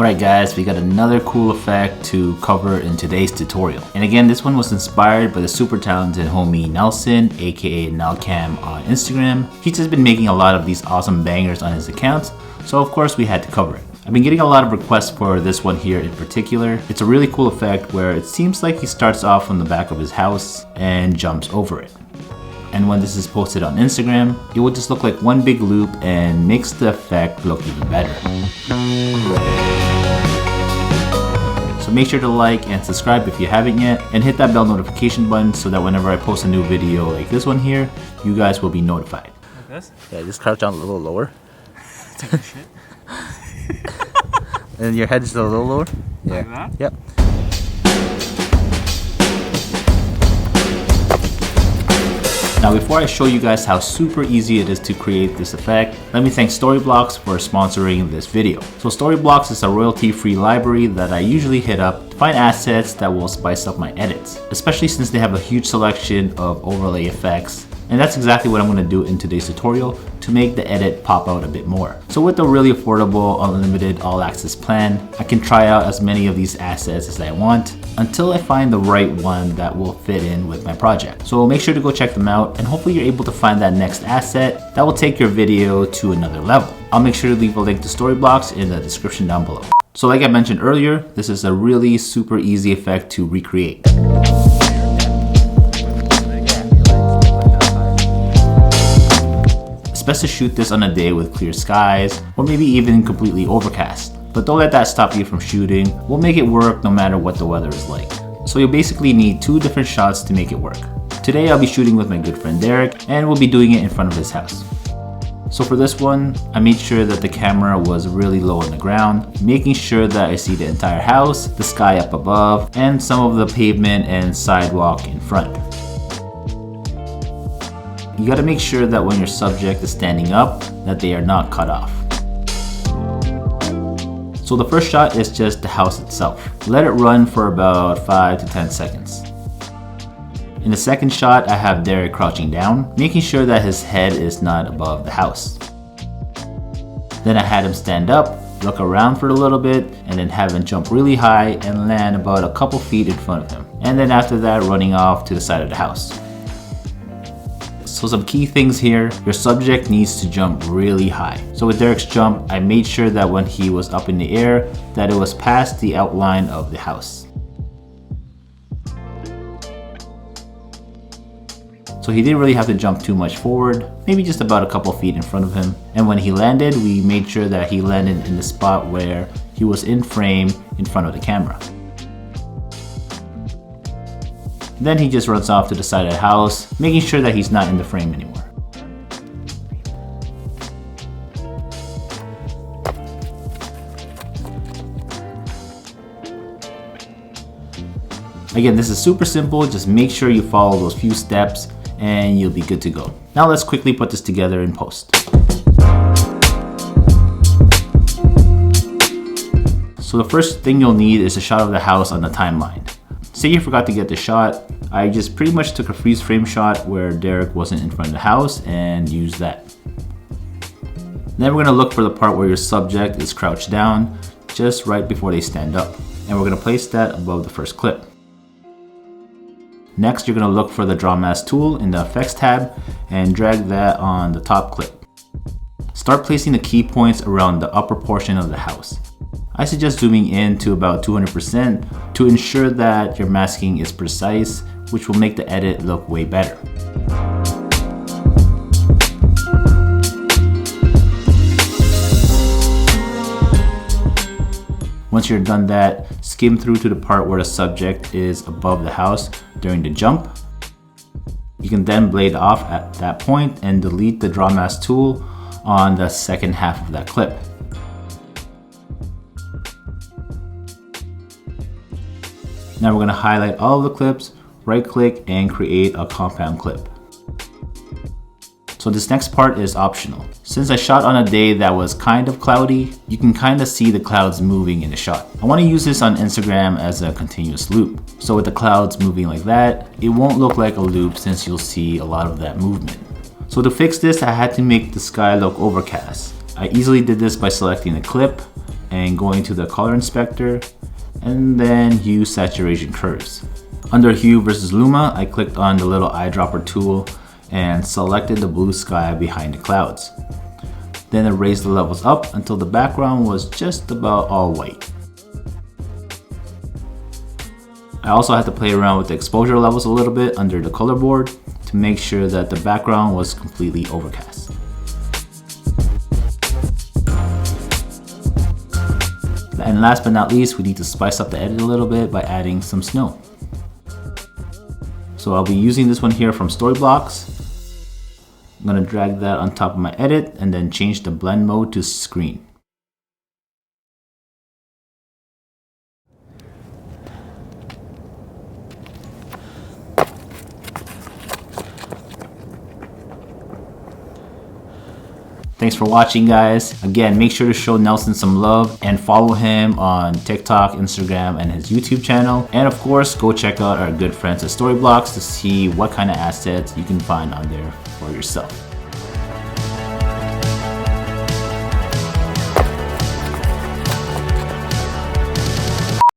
Alright guys, we got another cool effect to cover in today's tutorial. And again, this one was inspired by the super talented homie Nelson, aka Nelcam on Instagram. He's just been making a lot of these awesome bangers on his account, so of course we had to cover it. I've been getting a lot of requests for this one here in particular. It's a really cool effect where it seems like he starts off on the back of his house and jumps over it. And when this is posted on Instagram, it will just look like one big loop and makes the effect look even better. So make sure to like and subscribe if you haven't yet, and hit that bell notification button so that whenever I post a new video like this one here, you guys will be notified. Like this? Yeah, just crouch down a little lower. Take a shit. And your head is a little lower? Yeah. Like that? Yep. Now before I show you guys how super easy it is to create this effect, let me thank Storyblocks for sponsoring this video. So Storyblocks is a royalty-free library that I usually hit up to find assets that will spice up my edits, especially since they have a huge selection of overlay effects. And that's exactly what I'm going to do in today's tutorial to make the edit pop out a bit more. So with a really affordable, unlimited all-access plan, I can try out as many of these assets as I want until I find the right one that will fit in with my project. So make sure to go check them out, and hopefully you're able to find that next asset that will take your video to another level. I'll make sure to leave a link to Storyblocks in the description down below. So like I mentioned earlier, this is a really super easy effect to recreate. Best to shoot this on a day with clear skies, or maybe even completely overcast. But don't let that stop you from shooting. We'll make it work no matter what the weather is like. So you'll basically need two different shots to make it work. Today I'll be shooting with my good friend Derek, and we'll be doing it in front of his house. So for this one, I made sure that the camera was really low on the ground, making sure that I see the entire house, the sky up above, and some of the pavement and sidewalk in front. You gotta make sure that when your subject is standing up, that they are not cut off. So the first shot is just the house itself. Let it run for about 5 to 10 seconds. In the second shot, I have Derek crouching down, making sure that his head is not above the house. Then I had him stand up, look around for a little bit, and then have him jump really high and land about a couple feet in front of him. And then after that, running off to the side of the house. So some key things here, your subject needs to jump really high. So with Derek's jump, I made sure that when he was up in the air, that it was past the outline of the house. So he didn't really have to jump too much forward, maybe just about a couple feet in front of him. And when he landed, we made sure that he landed in the spot where he was in frame in front of the camera. Then he just runs off to the side of the house, making sure that he's not in the frame anymore. Again, this is super simple, just make sure you follow those few steps and you'll be good to go. Now let's quickly put this together in post. So the first thing you'll need is a shot of the house on the timeline. Say you forgot to get the shot, I just pretty much took a freeze frame shot where Derek wasn't in front of the house and used that. Then we're going to look for the part where your subject is crouched down, just right before they stand up. And we're going to place that above the first clip. Next, you're going to look for the Draw Mask tool in the Effects tab and drag that on the top clip. Start placing the key points around the upper portion of the house. I suggest zooming in to about 200% to ensure that your masking is precise, which will make the edit look way better. Once you're done that, skim through to the part where the subject is above the house during the jump. You can then blade off at that point and delete the Draw Mask tool on the second half of that clip. Now we're going to highlight all of the clips, right click and create a compound clip. So this next part is optional. Since I shot on a day that was kind of cloudy, you can kind of see the clouds moving in the shot. I want to use this on Instagram as a continuous loop. So with the clouds moving like that, it won't look like a loop since you'll see a lot of that movement. So to fix this, I had to make the sky look overcast. I easily did this by selecting the clip, and going to the color inspector and then hue saturation curves. Under hue versus luma, I clicked on the little eyedropper tool and selected the blue sky behind the clouds. Then I raised the levels up until the background was just about all white. I also had to play around with the exposure levels a little bit under the color board to make sure that the background was completely overcast. And last but not least, we need to spice up the edit a little bit by adding some snow. So I'll be using this one here from Storyblocks. I'm gonna drag that on top of my edit and then change the blend mode to screen. Thanks for watching, guys. Again, make sure to show Nelson some love and follow him on TikTok, Instagram, and his YouTube channel. And of course, go check out our good friends at Storyblocks to see what kind of assets you can find on there for yourself.